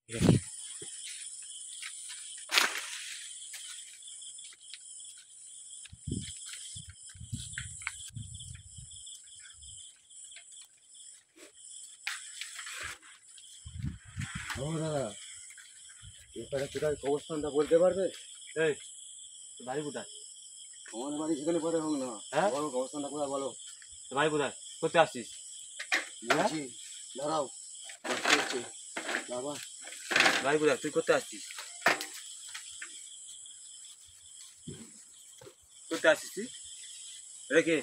দাদা এবারে কোথায় অবস্থানটা বলতে পারবে? এই বাড়ি কোথায়? আমাদের বাড়ি সেখানে পরে হোক না, হ্যাঁ বলো অবস্থানটা কোথায় বলো। বাড়ি কোথায় করতে আসছিস? বলছি দাঁড়াও, বাবা বাড়ি কোথায় তুই করতে আসছিস? করতে আসছিস তুই রেখে?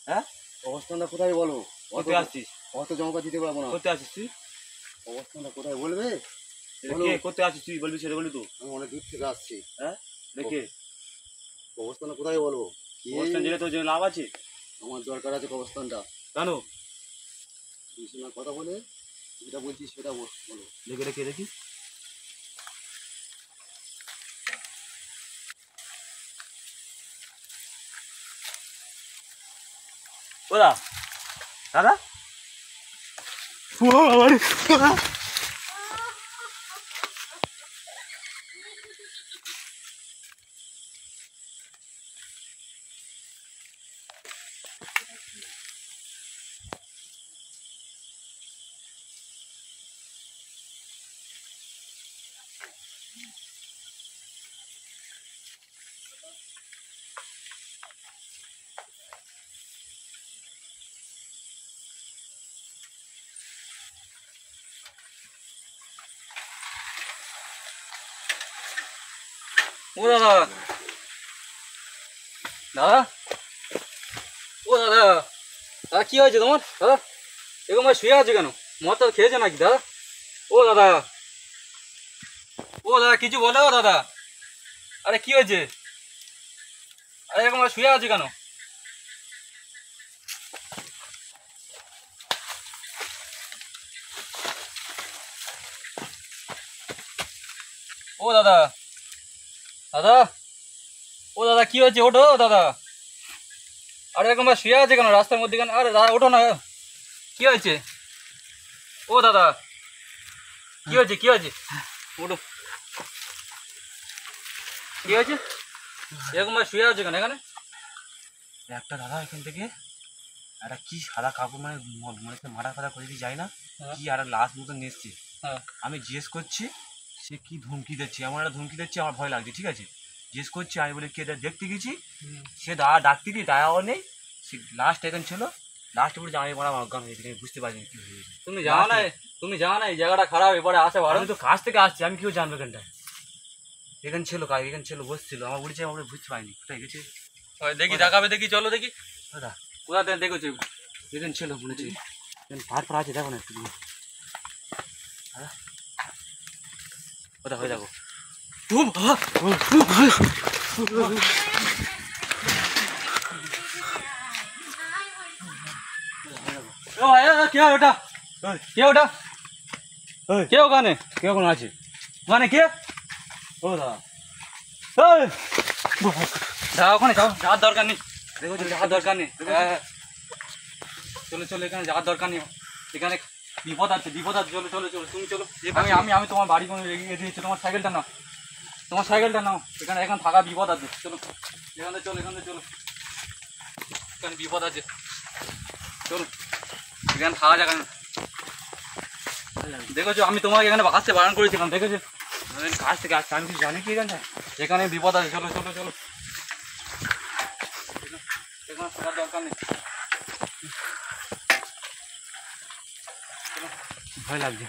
হ্যাঁ অবস্থানটা কোথায় বলো। করতে আসছিস? অত জমা দিতে পারবো না। করতে আসছিস তুই? অবস্থানটা কোথায় বলবে? কে করতে আসছিস তুই বলবি, সেটা বলবি তো। আমি অনেক দূর থেকে আসছি। হ্যাঁ রেখে অবস্থানটা কোথায় বলবো? অবস্থান জেনে তোর জন্য লাভ আছে? আমার দরকার আছে অবস্থানটা। কেন? বুঝছি না, কথা বলে যেটা বলছি সেটা বলো। রেখে রেখে দেখি। ওরা দাদা ও দাদা দাদা ও দাদা দাদা কি হয়েছে তোমার? দাদা এরকম শুয়ে আছে কেন? মদ তো খেয়েছে নাকি দাদা? ও দাদা ও দাদা কিছু বলো দাদা। আরে কি হয়েছে? আরে এরকম শুয়ে আছে কেন? ও দাদা দাদা ও দাদা কি হয়েছে? ওঠো দাদা। আরে এরকম শুয়ে আছে কেন রাস্তার মধ্যে কেন? আরে দাদা ওঠো না, কি হয়েছে? ও দাদা কি হয়েছে? কি হয়েছে? ওঠো। কি হয়েছে? এরকম শুয়ে আছে কেন এখানে? একটা দাদা এখান থেকে একটা কি সাদা কাপড় মানে মনে মারা ফাটা করে দিয়ে যায় না, কি আর লাশ মতন এসছে। আমি জিজ্ঞেস করছি সে কি ধমকি দিচ্ছে, এমন একটা ধমকি দিচ্ছে আমার ভয় লাগছে। ঠিক আছে জিজ্ঞেস করছি, আমি বলি কে দেখতে গেছি, সে দাদা ডাকতে গিয়ে দায়াও নেই, সে লাস্ট এখানে ছিল। লাস্টে বলছে আমি মারা অজ্ঞান হয়েছে, আমি বুঝতে পারিনি কি হয়েছে। তুমি জানো না, তুমি জানো না এই জায়গাটা খারাপ, এবারে আসে ভালো। আমি তো কাজ থেকে আসছি, আমি কেউ জানবো এখানটায়? এখানে ছিল কাজ, এখানে ছিল বসছিল, আমার বলেছে আমরা বুঝতে পারিনি কোথায় গেছে। দেখি দেখাবে, দেখি চলো দেখি দাদা কোথা থেকে দেখেছো। এখানে ছিল বলেছি, তারপর আছে দেখো না একটু কোথা হয়ে যাবো। কে ওটা? কে ওটা? কে ওখানে? কে কোনো আছে ওখানে কে? ও দাদা যা ওখানে যাও, যাওয়ার দরকার নেই। দেখো যাওয়ার দরকার নেই। হ্যাঁ চলো চলো, এখানে যাওয়ার দরকার নেই, এখানে বিপদ আছে, বিপদ আছে। চলো চলো চলো, তুমি চলো। আমি আমি আমি তোমার বাড়ি কোনো এগিয়ে দিয়েছি, তোমার সাইকেলটা নাও, তোমার সাইকেলটা নাও। এখানে এখন থাকা বিপদ আছে। চলো এখান থেকে চলো, এখান থেকে চলো, এখানে বিপদ আছে। চলো এখানে থাকা যাবে না। দেখেছো আমি তোমাকে এখানে আসতে বারণ করেছিলাম, দেখেছো? কাজ থেকে আসছে, আমি কিছু জানি কি এখানটায়? এখানে বিপদ আছে। চলো চলো চলো, এখানে থাকার দরকার নেই। ভয় লাগছে।